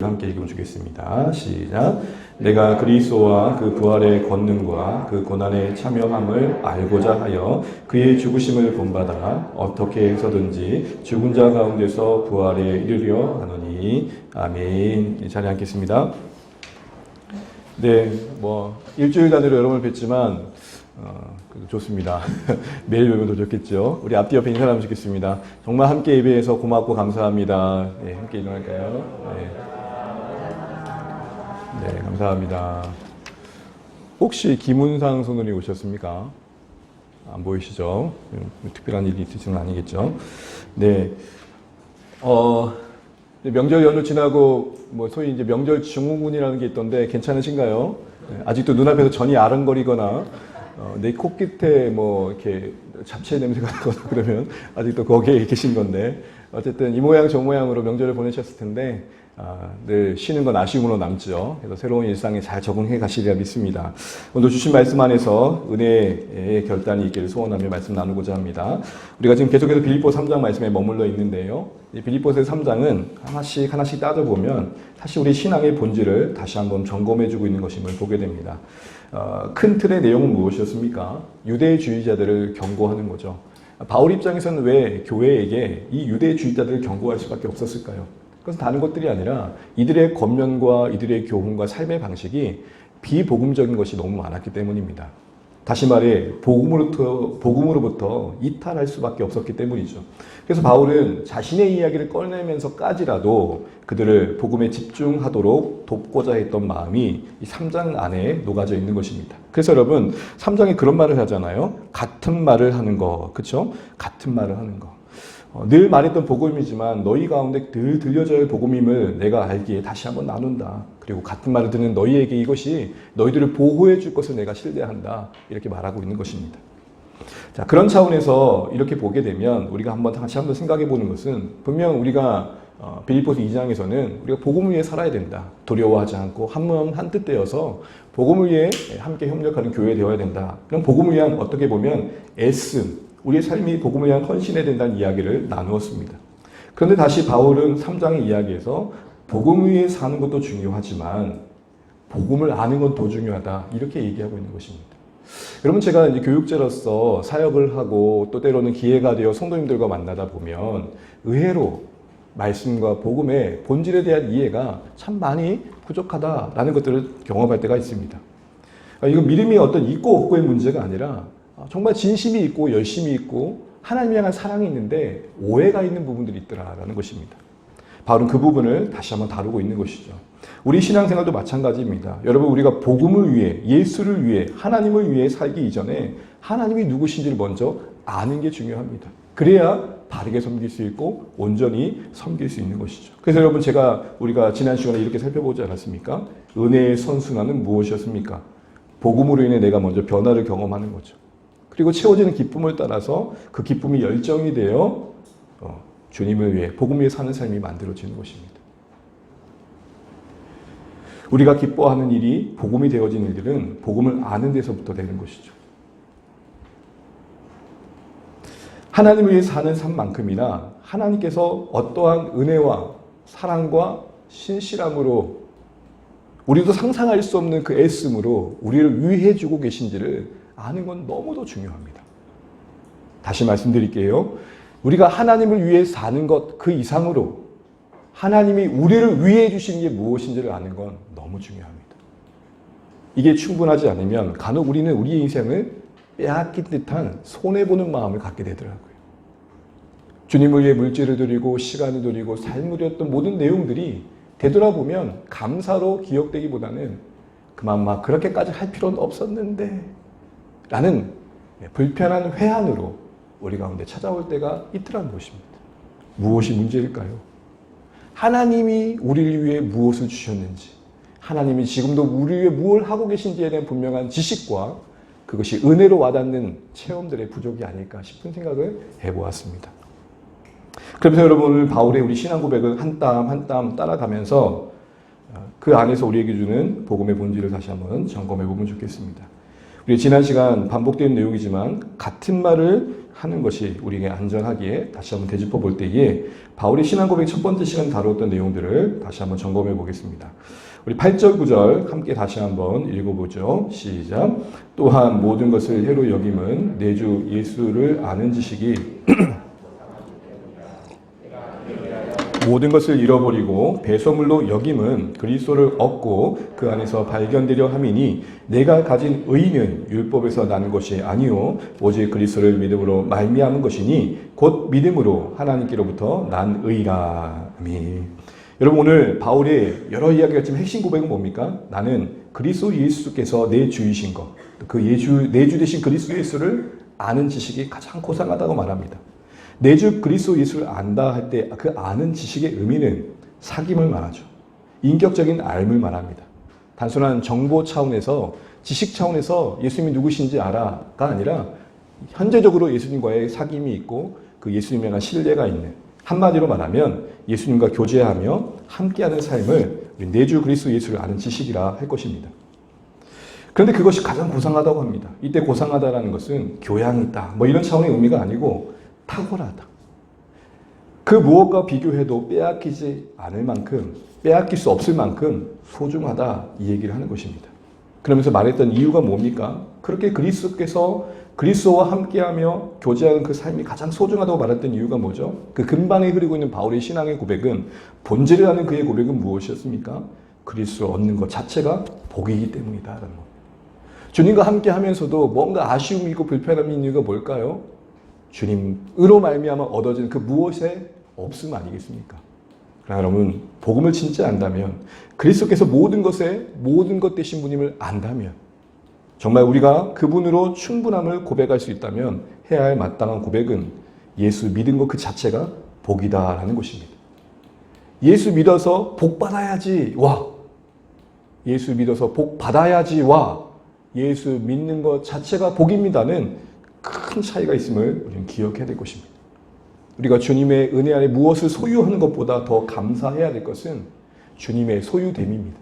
함께 읽으면 좋겠습니다. 시작. 내가 그리스도와 그 부활의 권능과 그 고난의 참여함을 알고자 하여 그의 죽으심을 본받아 어떻게 해서든지 죽은 자 가운데서 부활에 이르려 하노니. 아멘. 이 자리에 앉겠습니다. 네, 일주일 단위로 여러분을 뵙지만 좋습니다. 매일 뵈면 더 좋겠죠. 우리 앞뒤 옆에 인사하면 좋겠습니다. 정말 함께 예배해서 고맙고 감사합니다. 네, 함께 일어날까요? 네, 감사합니다. 혹시 김은상 선원이 오셨습니까? 안 보이시죠? 특별한 일이 있으신 건 아니겠죠? 네. 명절 연휴 지나고 소위 이제 명절 증후군이라는 게 있던데 괜찮으신가요? 네, 아직도 눈앞에서 전이 아른거리거나 내 코끝에 이렇게 잡채 냄새가 나거나 그러면 아직도 거기에 계신 건데, 어쨌든 이 모양 저 모양으로 명절을 보내셨을 텐데 늘 쉬는 건 아쉬움으로 남죠. 그래서 새로운 일상에 잘 적응해 가시리라 믿습니다. 오늘 주신 말씀 안에서 은혜의 결단이 있기를 소원하며 말씀 나누고자 합니다. 우리가 지금 계속해서 빌립보 3장 말씀에 머물러 있는데요. 이 빌립보서 3장은 하나씩 따져보면 사실 우리 신앙의 본질을 다시 한번 점검해주고 있는 것임을 보게 됩니다. 큰 틀의 내용은 무엇이었습니까? 유대주의자들을 경고하는 거죠. 바울 입장에서는 왜 교회에게 이 유대주의자들을 경고할 수밖에 없었을까요? 그것은 다른 것들이 아니라 이들의 겉면과 이들의 교훈과 삶의 방식이 비복음적인 것이 너무 많았기 때문입니다. 다시 말해 복음으로부터 이탈할 수밖에 없었기 때문이죠. 그래서 바울은 자신의 이야기를 꺼내면서까지라도 그들을 복음에 집중하도록 돕고자 했던 마음이 이 3장 안에 녹아져 있는 것입니다. 그래서 여러분 3장에 그런 말을 하잖아요. 같은 말을 하는 거, 그렇죠? 같은 말을 하는 거. 늘 말했던 복음이지만 너희 가운데 늘 들려져야 할 복음임을 내가 알기에 다시 한번 나눈다. 그리고 같은 말을 듣는 너희에게 이것이 너희들을 보호해 줄 것을 내가 신뢰한다. 이렇게 말하고 있는 것입니다. 자, 그런 차원에서 이렇게 보게 되면 우리가 다시 한번 생각해 보는 것은, 분명 우리가 빌립보서 2장에서는 우리가 복음을 위해 살아야 된다. 두려워하지 않고 한 마음 한 뜻 되어서 복음을 위해 함께 협력하는 교회 되어야 된다. 그럼 복음을 위한 어떻게 보면 애씀, 우리의 삶이 복음을 위한 헌신해야 된다는 이야기를 나누었습니다. 그런데 다시 바울은 3장의 이야기에서 복음을 위해 사는 것도 중요하지만 복음을 아는 건 더 중요하다. 이렇게 얘기하고 있는 것입니다. 여러분, 제가 이제 교육자로서 사역을 하고 또 때로는 기회가 되어 성도님들과 만나다 보면 의외로 말씀과 복음의 본질에 대한 이해가 참 많이 부족하다라는 것들을 경험할 때가 있습니다. 이건 믿음이 어떤 있고 없고의 문제가 아니라 정말 진심이 있고 열심이 있고 하나님을 향한 사랑이 있는데 오해가 있는 부분들이 있더라라는 것입니다. 바울은 그 부분을 다시 한번 다루고 있는 것이죠. 우리 신앙생활도 마찬가지입니다. 여러분, 우리가 복음을 위해, 예수를 위해, 하나님을 위해 살기 이전에 하나님이 누구신지를 먼저 아는 게 중요합니다. 그래야 바르게 섬길 수 있고 온전히 섬길 수 있는 것이죠. 그래서 여러분, 우리가 지난 시간에 이렇게 살펴보지 않았습니까? 은혜의 선순환은 무엇이었습니까? 복음으로 인해 내가 먼저 변화를 경험하는 거죠. 그리고 채워지는 기쁨을 따라서 그 기쁨이 열정이 되어 주님을 위해, 복음을 위해 사는 삶이 만들어지는 것입니다. 우리가 기뻐하는 일이 복음이 되어진 일들은 복음을 아는 데서부터 되는 것이죠. 하나님을 위해 사는 삶만큼이나 하나님께서 어떠한 은혜와 사랑과 신실함으로 우리도 상상할 수 없는 그 애씀으로 우리를 위해 주고 계신지를 아는 건 너무도 중요합니다. 다시 말씀드릴게요. 우리가 하나님을 위해 사는 것 그 이상으로 하나님이 우리를 위해 주신 게 무엇인지를 아는 건 너무 중요합니다. 이게 충분하지 않으면 간혹 우리는 우리의 인생을 빼앗긴 듯한 손해보는 마음을 갖게 되더라고요. 주님을 위해 물질을 드리고 시간을 드리고 삶을 드렸던 모든 내용들이 되돌아보면 감사로 기억되기보다는 그만 막 그렇게까지 할 필요는 없었는데 라는 불편한 회한으로 우리 가운데 찾아올 때가 있더라는 것입니다. 무엇이 문제일까요? 하나님이 우리를 위해 무엇을 주셨는지, 하나님이 지금도 우리를 위해 무엇을 하고 계신지에 대한 분명한 지식과 그것이 은혜로 와닿는 체험들의 부족이 아닐까 싶은 생각을 해보았습니다. 그래서 여러분, 오늘 바울의 우리 신앙 고백을 한 땀 한 땀 따라가면서 그 안에서 우리에게 주는 복음의 본질을 다시 한번 점검해 보면 좋겠습니다. 우리 지난 시간 반복된 내용이지만 같은 말을 하는 것이 우리에게 안전하기에 다시 한번 되짚어 볼 때에 바울의 신앙 고백 첫 번째 시간 다루었던 내용들을 다시 한번 점검해 보겠습니다. 우리 8절 9절 함께 다시 한번 읽어보죠. 시작. 또한 모든 것을 해로 여김은 내 주 예수를 아는 지식이 모든 것을 잃어버리고 배설물로 여김은 그리스도를 얻고 그 안에서 발견되려 함이니 내가 가진 의는 율법에서 나는 것이 아니요 오직 그리스도를 믿음으로 말미암은 것이니 곧 믿음으로 하나님께로부터 난 의라. 아멘. 여러분 오늘 바울의 여러 이야기가 지금 핵심 고백은 뭡니까? 나는 그리스도 예수께서 내 주이신 것, 내 주 되신 그리스도 예수를 아는 지식이 가장 고상하다고 말합니다. 내 주 그리스도 예수를 안다 할 때 그 아는 지식의 의미는 사귐을 말하죠. 인격적인 알을 말합니다. 단순한 정보 차원에서 지식 차원에서 예수님이 누구신지 알아가 아니라 현재적으로 예수님과의 사귐이 있고 그 예수님에 대한 신뢰가 있는, 한마디로 말하면 예수님과 교제하며 함께하는 삶을 내 주 그리스도 예수를 아는 지식이라 할 것입니다. 그런데 그것이 가장 고상하다고 합니다. 이때 고상하다라는 것은 교양이 있다 뭐 이런 차원의 의미가 아니고 탁월하다. 그 무엇과 비교해도 빼앗기지 않을 만큼, 빼앗길 수 없을 만큼 소중하다 이 얘기를 하는 것입니다. 그러면서 말했던 이유가 뭡니까? 그렇게 그리스도와 함께하며 교제하는 그 삶이 가장 소중하다고 말했던 이유가 뭐죠? 그 근방에 흐르고 있는 바울의 신앙의 고백은, 본질을 아는 그의 고백은 무엇이었습니까? 그리스도를 얻는 것 자체가 복이기 때문이다라는 것. 주님과 함께하면서도 뭔가 아쉬움이 있고 불편함이 있는 이유가 뭘까요? 주님으로 말미암아 얻어지는 그 무엇의 없음 아니겠습니까? 그러나 여러분 복음을 진짜 안다면, 그리스도께서 모든 것 되신 분임을 안다면, 정말 우리가 그분으로 충분함을 고백할 수 있다면 해야 할 마땅한 고백은 예수 믿은 것 그 자체가 복이다라는 것입니다. 예수 믿어서 복 받아야지 와, 예수 믿어서 복 받아야지 와, 예수 믿는 것 자체가 복입니다는 큰 차이가 있음을 우리는 기억해야 될 것입니다. 우리가 주님의 은혜 안에 무엇을 소유하는 것보다 더 감사해야 될 것은 주님의 소유됨입니다.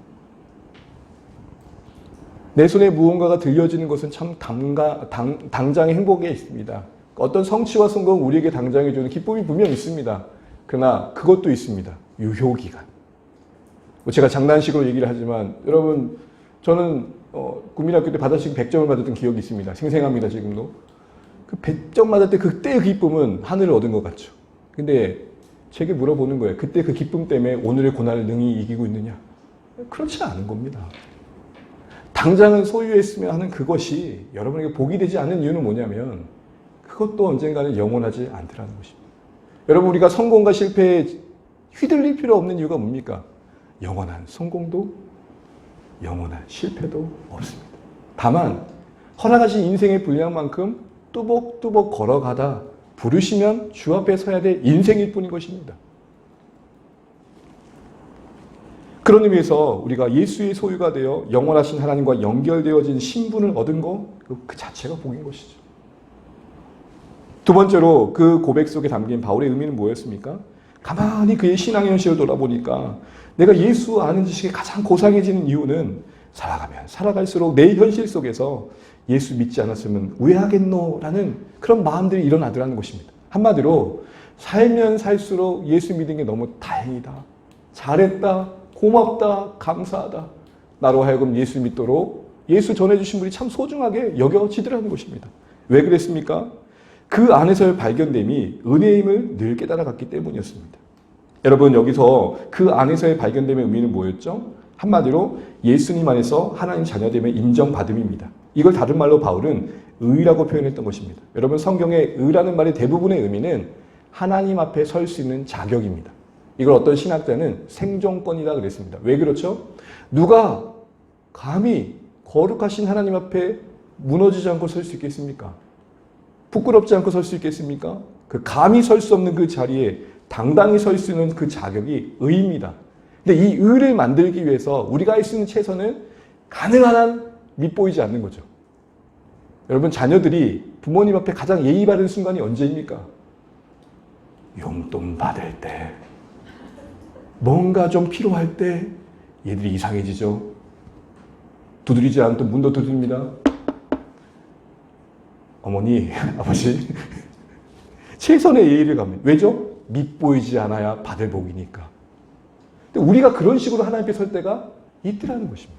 내 손에 무언가가 들려지는 것은 참 당장의 행복에 있습니다. 어떤 성취와 성공은 우리에게 당장에 주는 기쁨이 분명 있습니다. 그러나 그것도 있습니다. 유효기간. 제가 장난식으로 얘기를 하지만 여러분, 저는 국민학교 때 받아치기 100점을 받았던 기억이 있습니다. 생생합니다, 지금도. 그 100점 맞을 때 그때의 기쁨은 하늘을 얻은 것 같죠. 근데 제게 물어보는 거예요. 그때 그 기쁨 때문에 오늘의 고난을 능히 이기고 있느냐? 그렇지 않은 겁니다. 당장은 소유했으면 하는 그것이 여러분에게 복이 되지 않는 이유는 뭐냐면 그것도 언젠가는 영원하지 않더라는 것입니다. 여러분, 우리가 성공과 실패에 휘둘릴 필요 없는 이유가 뭡니까? 영원한 성공도 영원한 실패도 없습니다. 다만 허락하신 인생의 분량만큼 뚜벅뚜벅 걸어가다 부르시면 주 앞에 서야 될 인생일 뿐인 것입니다. 그런 의미에서 우리가 예수의 소유가 되어 영원하신 하나님과 연결되어진 신분을 얻은 것, 그 자체가 복인 것이죠. 두 번째로 그 고백 속에 담긴 바울의 의미는 뭐였습니까? 가만히 그의 신앙의 현실을 돌아보니까 내가 예수 아는 지식이 가장 고상해지는 이유는 살아가면 살아갈수록 내 현실 속에서 예수 믿지 않았으면 왜 하겠노라는 그런 마음들이 일어나더라는 것입니다. 한마디로 살면 살수록 예수 믿은 게 너무 다행이다, 잘했다, 고맙다, 감사하다, 나로 하여금 예수 믿도록 예수 전해주신 분이 참 소중하게 여겨지더라는 것입니다. 왜 그랬습니까? 그 안에서의 발견됨이 은혜의 힘을 늘 깨달아갔기 때문이었습니다. 여러분, 여기서 그 안에서의 발견됨의 의미는 뭐였죠? 한마디로 예수님 안에서 하나님 자녀됨의 인정받음입니다. 이걸 다른 말로 바울은 의라고 표현했던 것입니다. 여러분, 성경의 의라는 말의 대부분의 의미는 하나님 앞에 설 수 있는 자격입니다. 이걸 어떤 신학자는 생존권이라 그랬습니다. 왜 그렇죠? 누가 감히 거룩하신 하나님 앞에 무너지지 않고 설 수 있겠습니까? 부끄럽지 않고 설 수 있겠습니까? 그 감히 설 수 없는 그 자리에 당당히 설 수 있는 그 자격이 의입니다. 근데 이 의를 만들기 위해서 우리가 할 수 있는 최선은 가능한 한 밉보이지 않는 거죠. 여러분, 자녀들이 부모님 앞에 가장 예의 바른 순간이 언제입니까? 용돈 받을 때, 뭔가 좀 필요할 때 얘들이 이상해지죠. 두드리지 않던 문도 두드립니다. 어머니, 아버지, 최선의 예의를 가면 왜죠? 밉보이지 않아야 받을 복이니까. 근데 우리가 그런 식으로 하나님 앞에 설 때가 있더라는 것입니다.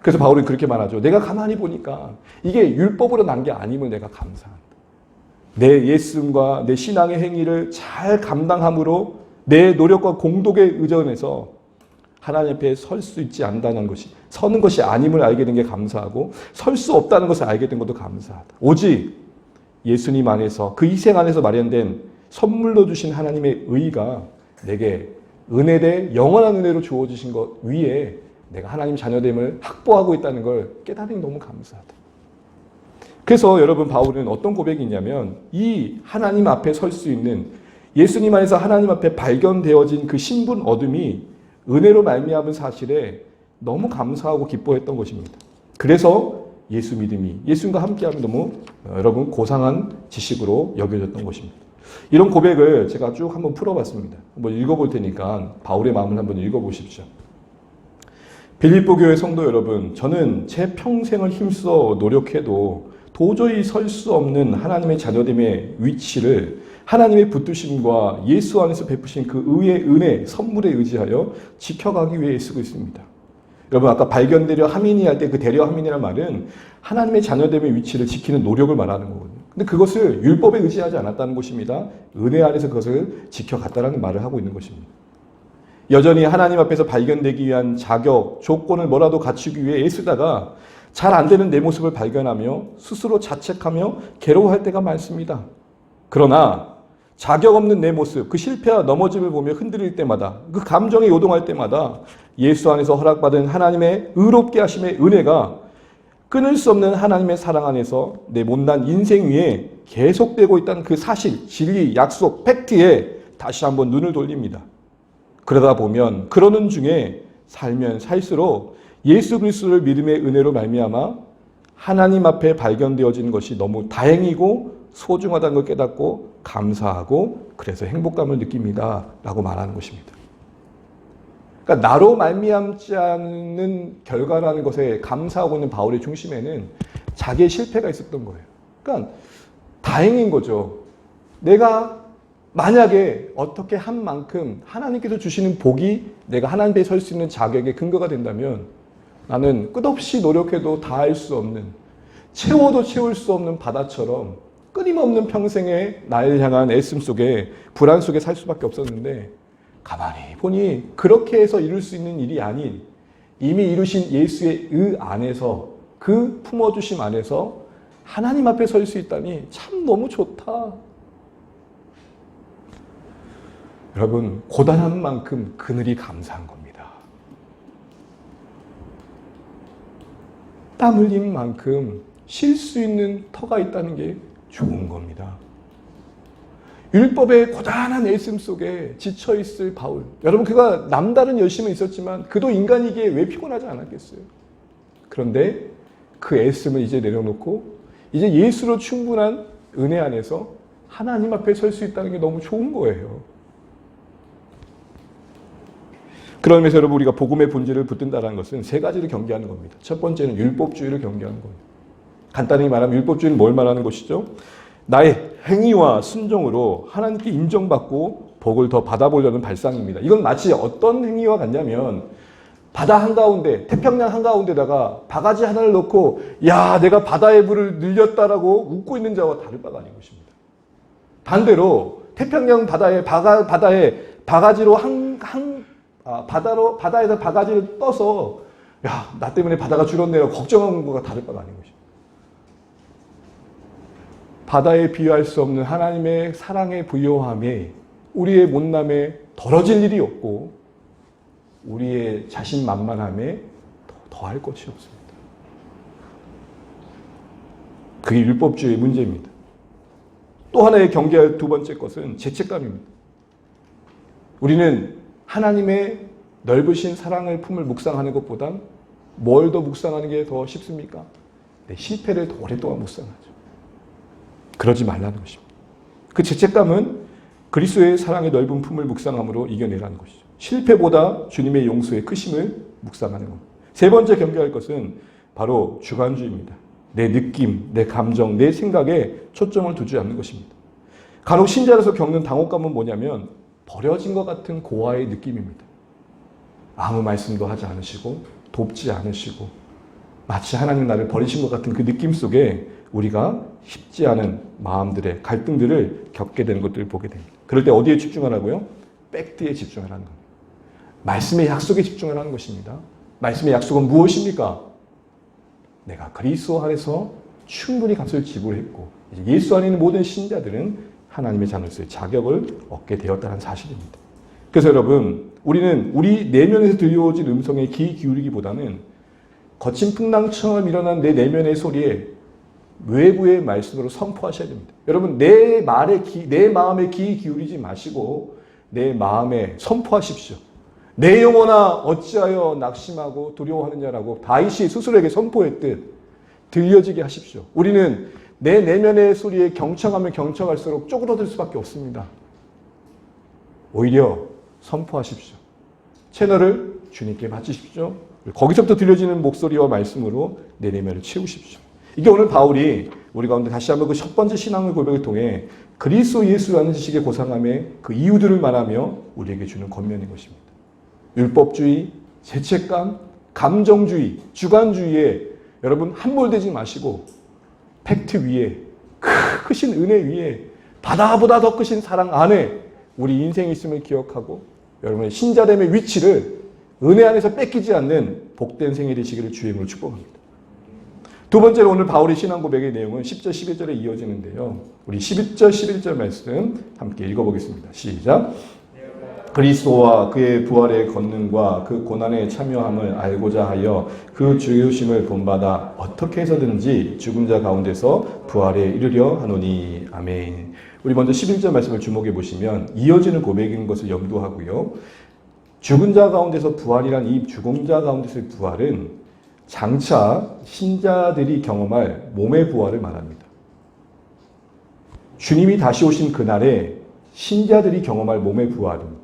그래서 바울은 그렇게 말하죠. 내가 가만히 보니까 이게 율법으로 난 게 아님을 내가 감사한다. 내 예수님과 내 신앙의 행위를 잘 감당함으로 내 노력과 공덕에 의존해서 하나님 앞에 설 수 있지 않다는 것이, 서는 것이 아님을 알게 된 게 감사하고 설 수 없다는 것을 알게 된 것도 감사하다. 오직 예수님 안에서 그 희생 안에서 마련된 선물로 주신 하나님의 의가 내게 은혜대 영원한 은혜로 주어지신 것 위에 내가 하나님 자녀됨을 확보하고 있다는 걸 깨달으니 너무 감사하다. 그래서 여러분 바울은 어떤 고백이 있냐면 이 하나님 앞에 설 수 있는 예수님 안에서 하나님 앞에 발견되어진 그 신분 얻음이 은혜로 말미암은 사실에 너무 감사하고 기뻐했던 것입니다. 그래서 예수 믿음이 예수님과 함께하면 너무 여러분 고상한 지식으로 여겨졌던 것입니다. 이런 고백을 제가 쭉 한번 풀어봤습니다. 한번 읽어볼 테니까 바울의 마음을 한번 읽어보십시오. 빌립보 교회 성도 여러분, 저는 제 평생을 힘써 노력해도 도저히 설 수 없는 하나님의 자녀됨의 위치를 하나님의 붙드심과 예수 안에서 베푸신 그 의의 은혜, 선물에 의지하여 지켜가기 위해 애쓰고 있습니다. 여러분 아까 발견되려 하민이 할 때 그 되려 하민이라는 말은 하나님의 자녀됨의 위치를 지키는 노력을 말하는 거거든요. 근데 그것을 율법에 의지하지 않았다는 것입니다. 은혜 안에서 그것을 지켜갔다는 말을 하고 있는 것입니다. 여전히 하나님 앞에서 발견되기 위한 자격, 조건을 뭐라도 갖추기 위해 애쓰다가 잘 안 되는 내 모습을 발견하며 스스로 자책하며 괴로워할 때가 많습니다. 그러나 자격 없는 내 모습, 그 실패와 넘어짐을 보며 흔들릴 때마다, 그 감정에 요동할 때마다 예수 안에서 허락받은 하나님의 의롭게 하심의 은혜가 끊을 수 없는 하나님의 사랑 안에서 내 못난 인생 위에 계속되고 있다는 그 사실, 진리, 약속, 팩트에 다시 한번 눈을 돌립니다. 그러다 보면 그러는 중에 살면 살수록 예수 그리스도를 믿음의 은혜로 말미암아 하나님 앞에 발견되어지는 것이 너무 다행이고 소중하다는 걸 깨닫고 감사하고 그래서 행복감을 느낍니다 라고 말하는 것입니다. 그러니까 나로 말미암지 않는 결과라는 것에 감사하고 있는 바울의 중심에는 자기의 실패가 있었던 거예요. 그러니까 다행인 거죠. 내가 만약에 어떻게 한 만큼 하나님께서 주시는 복이 내가 하나님 앞에 설 수 있는 자격의 근거가 된다면 나는 끝없이 노력해도 다 할 수 없는, 채워도 채울 수 없는 바다처럼 끊임없는 평생의 나를 향한 애씀 속에 불안 속에 살 수밖에 없었는데 가만히 보니 그렇게 해서 이룰 수 있는 일이 아닌 이미 이루신 예수의 의 안에서 그 품어주심 안에서 하나님 앞에 설 수 있다니 참 너무 좋다. 여러분 고단한 만큼 그늘이 감사한 겁니다. 땀 흘린 만큼 쉴 수 있는 터가 있다는 게 좋은 겁니다. 율법의 고단한 애씀 속에 지쳐있을 바울. 여러분 그가 남다른 열심은 있었지만 그도 인간이기에 왜 피곤하지 않았겠어요? 그런데 그 애씀을 이제 내려놓고 이제 예수로 충분한 은혜 안에서 하나님 앞에 설 수 있다는 게 너무 좋은 거예요. 그런 면에서 여러분 우리가 복음의 본질을 붙든다는 것은 세 가지를 경계하는 겁니다. 첫 번째는 율법주의를 경계하는 겁니다. 간단히 말하면 율법주의는 뭘 말하는 것이죠? 나의 행위와 순종으로 하나님께 인정받고 복을 더 받아보려는 발상입니다. 이건 마치 어떤 행위와 같냐면 바다 한가운데, 태평양 한가운데다가 바가지 하나를 넣고 야 내가 바다의 물을 늘렸다라고 웃고 있는 자와 다를 바가 아닌 것입니다. 반대로 태평양 바다에 바가지로 바다에서 바가지를 떠서 야 나 때문에 바다가 줄었네요 걱정하는 것과 다를 바가 아닌 것입니다. 바다에 비유할 수 없는 하나님의 사랑의 부요함에 우리의 못남에 덜어질 일이 없고 우리의 자신만만함에 더할 것이 없습니다. 그게 율법주의의 문제입니다. 또 하나의 경계할 두 번째 것은 죄책감입니다. 우리는 하나님의 넓으신 사랑을 품을 묵상하는 것보단 뭘 더 묵상하는 게 더 쉽습니까? 내 실패를 더 오랫동안 묵상하죠. 그러지 말라는 것입니다. 그 죄책감은 그리스도의 사랑의 넓은 품을 묵상함으로 이겨내라는 것이죠. 실패보다 주님의 용서의 크심을 묵상하는 것. 세 번째 경계할 것은 바로 주관주의입니다. 내 느낌, 내 감정, 내 생각에 초점을 두지 않는 것입니다. 간혹 신자로서 겪는 당혹감은 뭐냐면 버려진 것 같은 고아의 느낌입니다. 아무 말씀도 하지 않으시고 돕지 않으시고 마치 하나님 나를 버리신 것 같은 그 느낌 속에 우리가 쉽지 않은 마음들의 갈등들을 겪게 되는 것들을 보게 됩니다. 그럴 때 어디에 집중하라고요? 팩트에 집중하라는 겁니다. 말씀의 약속에 집중하라는 것입니다. 말씀의 약속은 무엇입니까? 내가 그리스도 안에서 충분히 값을 지불했고 예수 안에 있는 모든 신자들은 하나님의 자녀로서의 자격을 얻게 되었다는 사실입니다. 그래서 여러분, 우리는 우리 내면에서 들려오진 음성에 귀 기울이기보다는 거친 풍랑처럼 일어난 내 내면의 소리에 외부의 말씀으로 선포하셔야 됩니다. 여러분, 내 마음에 귀 기울이지 마시고 내 마음에 선포하십시오. 내 영혼아 어찌하여 낙심하고 두려워하느냐라고 다윗이 스스로에게 선포했듯 들려지게 하십시오. 우리는 내 내면의 소리에 경청하면 경청할수록 쪼그러들 수밖에 없습니다. 오히려 선포하십시오. 채널을 주님께 바치십시오. 거기서부터 들려지는 목소리와 말씀으로 내 내면을 채우십시오. 이게 오늘 바울이 우리 가운데 다시 한번 그 첫 번째 신앙의 고백을 통해 그리스도 예수라는 지식의 고상함의 그 이유들을 말하며 우리에게 주는 권면인 것입니다. 율법주의, 죄책감, 감정주의, 주관주의에 여러분 함몰되지 마시고 팩트 위에 크신 은혜 위에 바다보다 더 크신 사랑 안에 우리 인생이 있음을 기억하고 여러분의 신자됨의 위치를 은혜 안에서 뺏기지 않는 복된 생이 되시기를 주의 이름으로 축복합니다. 두 번째로 오늘 바울의 신앙 고백의 내용은 10절 11절에 이어지는데요. 우리 11절 11절 말씀 함께 읽어보겠습니다. 시작. 그리스도와 그의 부활의 권능과 그 고난에 참여함을 알고자 하여 그 죽으심을 본받아 어떻게 해서든지 죽은 자 가운데서 부활에 이르려 하노니. 아멘. 우리 먼저 11절 말씀을 주목해 보시면 이어지는 고백인 것을 염두하고요. 죽은 자 가운데서 부활이란 이 죽은 자 가운데서의 부활은 장차 신자들이 경험할 몸의 부활을 말합니다. 주님이 다시 오신 그날에 신자들이 경험할 몸의 부활입니다.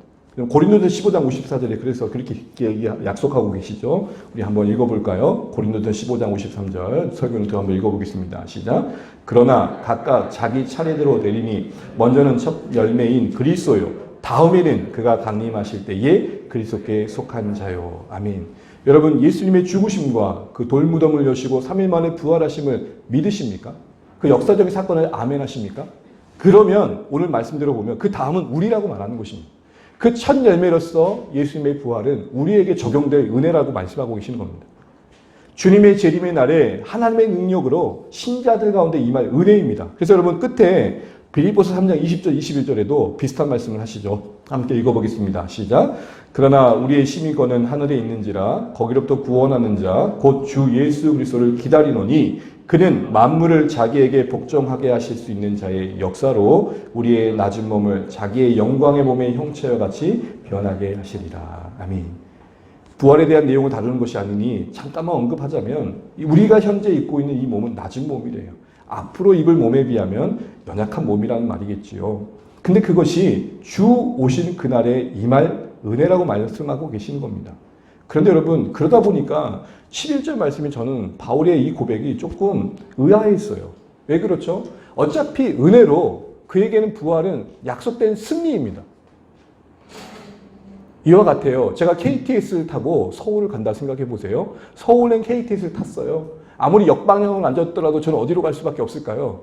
고린도전서 15장 54절에 그래서 그렇게 약속하고 계시죠. 우리 한번 읽어볼까요? 고린도전서 15장 53절 설교는 또 한번 읽어보겠습니다. 시작. 그러나 각각 자기 차례대로 되리니 먼저는 첫 열매인 그리스도요 다음에는 그가 강림하실 때에 그리스도께 속한 자요. 아멘. 여러분, 예수님의 죽으심과 그 돌무덤을 여시고 3일 만에 부활하심을 믿으십니까? 그 역사적인 사건을 아멘 하십니까? 그러면 오늘 말씀대로 보면 그 다음은 우리라고 말하는 것입니다. 그 첫 열매로서 예수님의 부활은 우리에게 적용될 은혜라고 말씀하고 계시는 겁니다. 주님의 재림의 날에 하나님의 능력으로 신자들 가운데 임할 은혜입니다. 그래서 여러분 끝에 빌립보서 3장 20절 21절에도 비슷한 말씀을 하시죠. 함께 읽어보겠습니다. 시작. 그러나 우리의 시민권은 하늘에 있는지라 거기로부터 구원하는 자 곧 주 예수 그리스도를 기다리노니 그는 만물을 자기에게 복종하게 하실 수 있는 자의 역사로 우리의 낮은 몸을 자기의 영광의 몸의 형체와 같이 변하게 하시리라. 아멘. 부활에 대한 내용을 다루는 것이 아니니 잠깐만 언급하자면 우리가 현재 입고 있는 이 몸은 낮은 몸이래요. 앞으로 입을 몸에 비하면 연약한 몸이라는 말이겠지요. 근데 그것이 주 오신 그날에 임할 은혜라고 말씀하고 계시는 겁니다. 그런데 여러분, 그러다 보니까 11절 말씀이 저는 바울의 이 고백이 조금 의아했어요. 왜 그렇죠? 어차피 은혜로 그에게는 부활은 약속된 승리입니다. 이와 같아요. 제가 KTX를 타고 서울을 간다 생각해 보세요. 서울행 KTX를 탔어요. 아무리 역방향을 앉았더라도 저는 어디로 갈 수밖에 없을까요?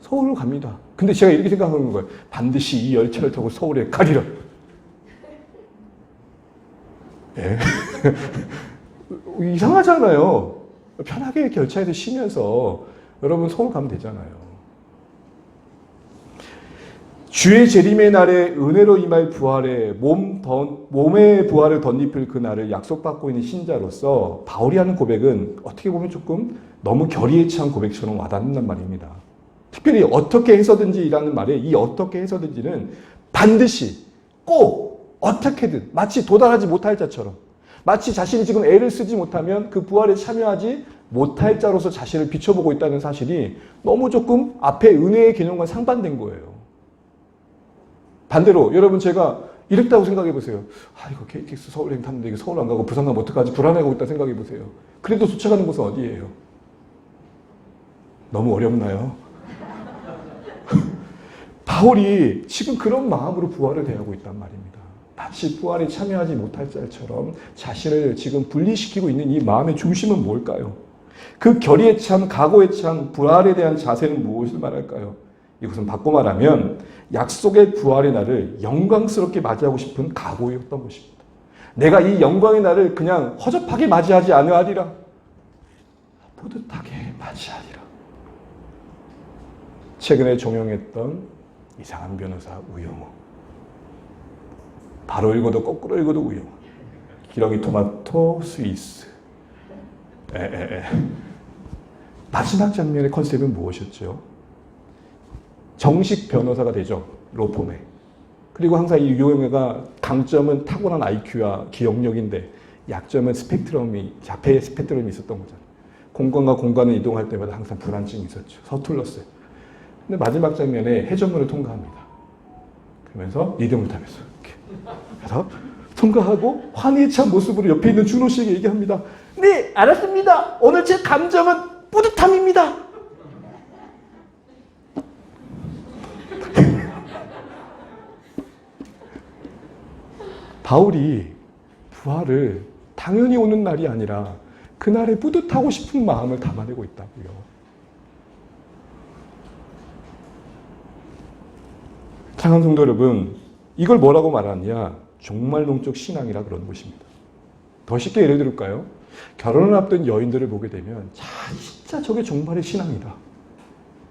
서울로 갑니다. 근데 제가 이렇게 생각하는 거예요. 반드시 이 열차를 타고 서울에 가리라. 네. 이상하잖아요. 편하게 열차에서 쉬면서 여러분 서울 가면 되잖아요. 주의 재림의 날에 은혜로 임할 부활에 몸의 부활을 덧입힐 그날을 약속받고 있는 신자로서 바울이 하는 고백은 어떻게 보면 조금 너무 결의에 찬 고백처럼 와닿는단 말입니다. 특별히 어떻게 해서든지라는 말에 이 어떻게 해서든지는 반드시 꼭 어떻게든 마치 도달하지 못할 자처럼 마치 자신이 지금 애를 쓰지 못하면 그 부활에 참여하지 못할 자로서 자신을 비춰보고 있다는 사실이 너무 조금 앞에 은혜의 개념과 상반된 거예요. 반대로 여러분 제가 이랬다고 생각해 보세요. 이거 KTX 서울행 탔는데 이거 서울 안 가고 부산 가면 어떡하지? 불안해하고 있다 생각해 보세요. 그래도 쫓아가는 곳은 어디예요? 너무 어렵나요? 바울이 지금 그런 마음으로 부활을 대하고 있단 말입니다. 마치 부활에 참여하지 못할 자처럼 자신을 지금 분리시키고 있는 이 마음의 중심은 뭘까요? 그 결의에 찬, 각오에 찬 부활에 대한 자세는 무엇을 말할까요? 이것은 바꿔 말하면 약속의 부활의 날을 영광스럽게 맞이하고 싶은 각오였던 것입니다. 내가 이 영광의 날을 그냥 허접하게 맞이하지 않으리라. 뿌듯하게 맞이하리라. 최근에 종영했던 이상한 변호사 우영우. 바로 읽어도 거꾸로 읽어도 우영우. 기러기 토마토 스위스. 마지막 장면의 컨셉은 무엇이었죠? 정식 변호사가 되죠. 로펌에. 그리고 항상 이 우영우가 강점은 타고난 IQ와 기억력인데 약점은 자폐의 스펙트럼이 있었던 거잖아요. 공간과 공간을 이동할 때마다 항상 불안증이 있었죠. 서툴렀어요. 근데 마지막 장면에 해전문을 통과합니다. 그러면서 리듬을 타면서 이렇게. 그래서 통과하고 환희에 찬 모습으로 옆에 있는 준호 씨에게 얘기합니다. 네, 알았습니다. 오늘 제 감정은 뿌듯함입니다. 바울이 부활을 당연히 오는 날이 아니라 그날에 뿌듯하고 싶은 마음을 담아내고 있다고요. 사랑하는 성도 여러분, 이걸 뭐라고 말하느냐? 종말론적 신앙이라 그러는 것입니다. 더 쉽게 예를 들을까요? 결혼을 앞둔 여인들을 보게 되면 진짜 저게 종말의 신앙이다.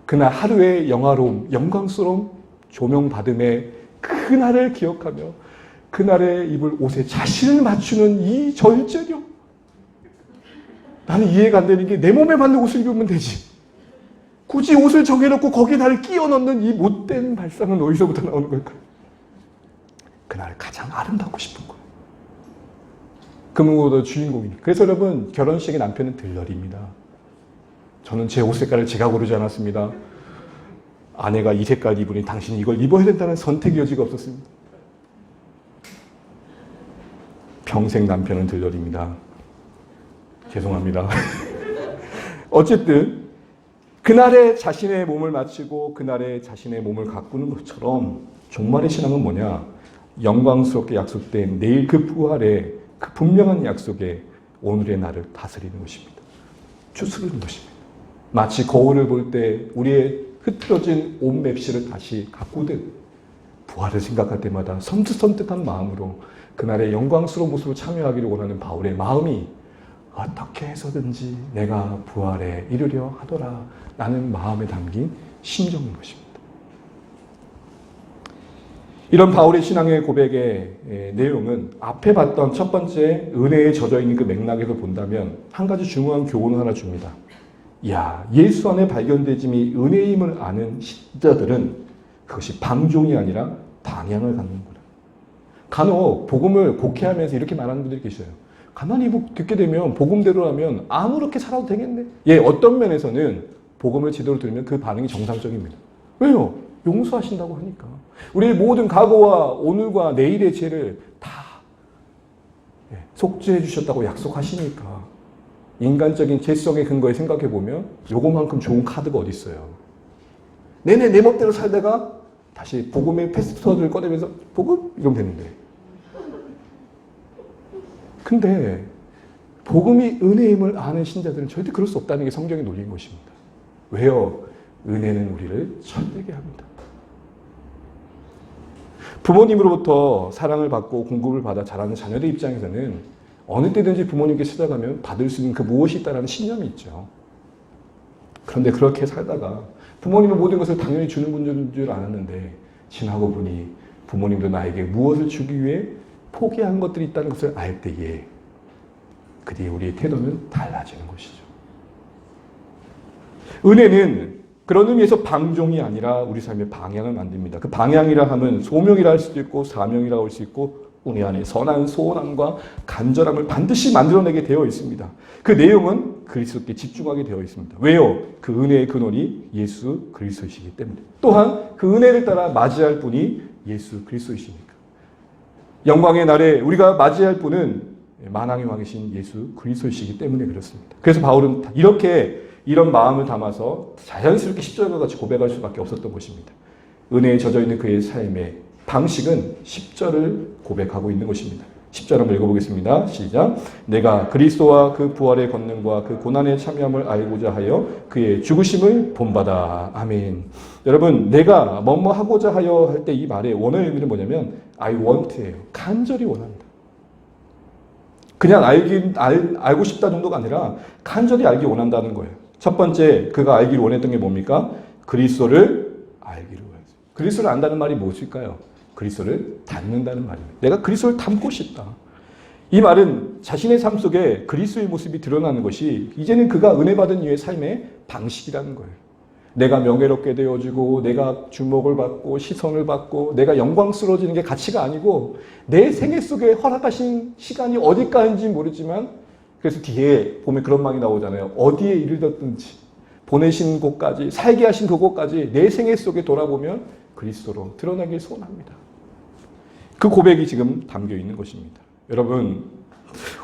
그날 하루의 영화로움, 영광스러운 조명받음의 그날을 기억하며 그날에 입을 옷에 자신을 맞추는 이 절제력. 나는 이해가 안 되는 게 내 몸에 맞는 옷을 입으면 되지. 굳이 옷을 정해놓고 거기에 나를 끼워 넣는 이 못된 발상은 어디서부터 나오는 걸까요? 그날 가장 아름답고 싶은 거예요. 그 무엇보다 주인공이니까. 그래서 여러분, 결혼식의 남편은 들러리입니다. 저는 제 옷 색깔을 제가 고르지 않았습니다. 아내가 이 색깔 입으니 당신이 이걸 입어야 된다는 선택의 여지가 없었습니다. 평생 남편은 들러리입니다. 죄송합니다. 어쨌든 그날에 자신의 몸을 마치고 그날에 자신의 몸을 가꾸는 것처럼 종말의 신앙은 뭐냐? 영광스럽게 약속된 내일 그 부활의 그 분명한 약속에 오늘의 날을 다스리는 것입니다. 추스르는 것입니다. 마치 거울을 볼 때 우리의 흐트러진 옷 맵시를 다시 가꾸듯 부활을 생각할 때마다 섬뜩섬뜩한 마음으로 그날의 영광스러운 모습으로 참여하기를 원하는 바울의 마음이 어떻게 해서든지 내가 부활에 이르려 하더라 라는 마음에 담긴 심정인 것입니다. 이런 바울의 신앙의 고백의 내용은 앞에 봤던 첫 번째 은혜에 젖어 있는 그 맥락에서 본다면 한 가지 중요한 교훈을 하나 줍니다. 예수 안에 발견되짐이 은혜임을 아는 신자들은 그것이 방종이 아니라 방향을 갖는구나. 간혹 복음을 곡해하면서 이렇게 말하는 분들이 계셔요. 가만히 듣게 되면 복음대로라면 아무렇게 살아도 되겠네. 어떤 면에서는 복음을 제대로 들으면 그 반응이 정상적입니다. 왜요? 용서하신다고 하니까. 우리의 모든 과거와 오늘과 내일의 죄를 다 속죄해 주셨다고 약속하시니까 인간적인 죄성의 근거에 생각해 보면 요거만큼 좋은 카드가 어디 있어요. 내내 내 멋대로 살다가 다시 복음의 패스워드를 꺼내면서 복음? 이러면 되는데. 근데 복음이 은혜임을 아는 신자들은 절대 그럴 수 없다는 게 성경의 논리인 것입니다. 왜요? 은혜는 우리를 철되게 합니다. 부모님으로부터 사랑을 받고 공급을 받아 자라는 자녀들 입장에서는 어느 때든지 부모님께 찾아가면 받을 수 있는 그 무엇이 있다는 신념이 있죠. 그런데 그렇게 살다가 부모님은 모든 것을 당연히 주는 분인 줄 알았는데 지나고 보니 부모님도 나에게 무엇을 주기 위해 포기한 것들이 있다는 것을 알 때에 그뒤에 우리의 태도는 달라지는 것이죠. 은혜는 그런 의미에서 방종이 아니라 우리 삶의 방향을 만듭니다. 그 방향이라 하면 소명이라 할 수도 있고 사명이라고 할 수 있고 우리 안에 선한 소원함과 간절함을 반드시 만들어내게 되어 있습니다. 그 내용은 그리스도께 집중하게 되어 있습니다. 왜요? 그 은혜의 근원이 예수 그리스도이시기 때문에. 또한 그 은혜를 따라 맞이할 분이 예수 그리스도이시니까. 영광의 날에 우리가 맞이할 분은 만왕의 왕이신 예수 그리스도이시기 때문에 그렇습니다. 그래서 바울은 이렇게 이런 마음을 담아서 자연스럽게 10절과 같이 고백할 수밖에 없었던 것입니다. 은혜에 젖어있는 그의 삶의 방식은 10절을 고백하고 있는 것입니다. 10절 한번 읽어보겠습니다. 시작. 내가 그리스도와 그 부활의 권능과 그 고난에 참여함을 알고자 하여 그의 죽으심을 본받아. 아멘. 여러분, 내가 뭐뭐 하고자 하여 할 때 이 말의 원어의 의미는 뭐냐면 I want예요. 간절히 원한다. 그냥 알고 싶다 정도가 아니라 간절히 알기 원한다는 거예요. 첫 번째, 그가 알기를 원했던 게 뭡니까? 그리스도를 알기를 원했어요. 그리스도를 안다는 말이 무엇일까요? 그리스도를 닮는다는 말입니다. 내가 그리스도를 닮고 싶다. 이 말은 자신의 삶 속에 그리스도의 모습이 드러나는 것이 이제는 그가 은혜 받은 이후의 삶의 방식이라는 거예요. 내가 명예롭게 되어지고 내가 주목을 받고 시선을 받고 내가 영광스러워지는 게 가치가 아니고 내 생애 속에 허락하신 시간이 어디까지인지 모르지만 그래서 뒤에 보면 그런 말이 나오잖아요. 어디에 이르렀든지 보내신 곳까지 살게 하신 그곳까지 내 생애 속에 돌아보면 그리스도로 드러나길 소원합니다. 그 고백이 지금 담겨 있는 것입니다. 여러분,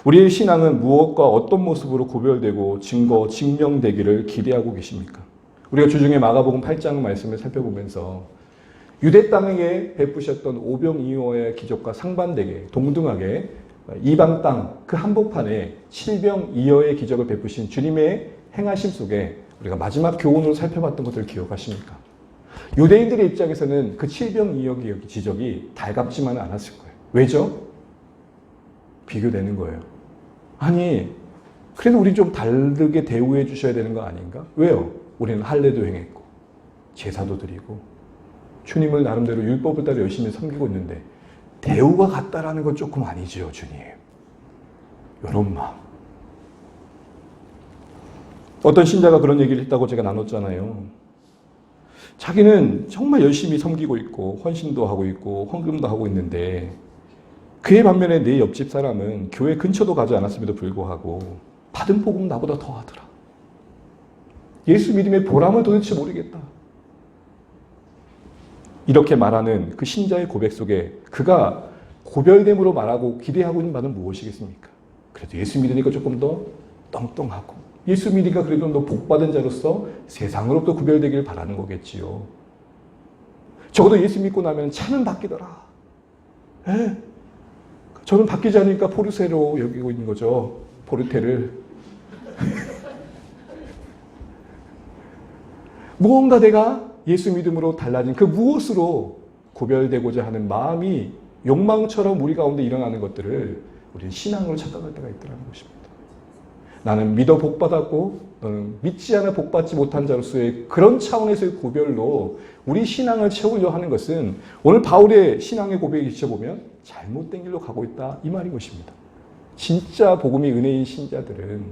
우리의 신앙은 무엇과 어떤 모습으로 구별되고 증명되기를 기대하고 계십니까? 우리가 주중에 마가복음 8장 말씀을 살펴보면서 유대 땅에 베푸셨던 오병이어의 기적과 상반되게 동등하게 이방 땅 그 한복판에 칠병이어의 기적을 베푸신 주님의 행하심 속에 우리가 마지막 교훈으로 살펴봤던 것들을 기억하십니까? 유대인들의 입장에서는 그 칠병이어의 기적이 달갑지만은 않았을 거예요. 왜죠? 비교되는 거예요. 아니, 그래도 우리 좀 다르게 대우해 주셔야 되는 거 아닌가? 왜요? 우리는 할례도 행했고 제사도 드리고 주님을 나름대로 율법을 따라 열심히 섬기고 있는데 대우가 같다라는 건 조금 아니지요, 주님. 이런 마음. 어떤 신자가 그런 얘기를 했다고 제가 나눴잖아요. 자기는 정말 열심히 섬기고 있고 헌신도 하고 있고 헌금도 하고 있는데 그의 반면에 내 옆집 사람은 교회 근처도 가지 않았음에도 불구하고 받은 복음 나보다 더 하더라. 예수 믿음의 보람을 도대체 모르겠다. 이렇게 말하는 그 신자의 고백 속에 그가 고별됨으로 말하고 기대하고 있는 바는 무엇이겠습니까? 그래도 예수 믿으니까 조금 더 떵떵하고 예수 믿으니까 그래도 더 복받은 자로서 세상으로부터 구별되기를 바라는 거겠지요. 적어도 예수 믿고 나면 차는 바뀌더라. 에? 저는 바뀌지 않으니까 포르쉐로 여기고 있는 거죠. 포르테를. 무언가 내가 예수 믿음으로 달라진 그 무엇으로 구별되고자 하는 마음이 욕망처럼 우리 가운데 일어나는 것들을 우리는 신앙으로 착각할 때가 있더라는 것입니다. 나는 믿어 복받았고 너는 믿지 않아 복받지 못한 자로서의 그런 차원에서의 구별로 우리 신앙을 채우려 하는 것은 오늘 바울의 신앙의 고백에 비춰보면 잘못된 길로 가고 있다 이 말인 것입니다. 진짜 복음이 은혜인 신자들은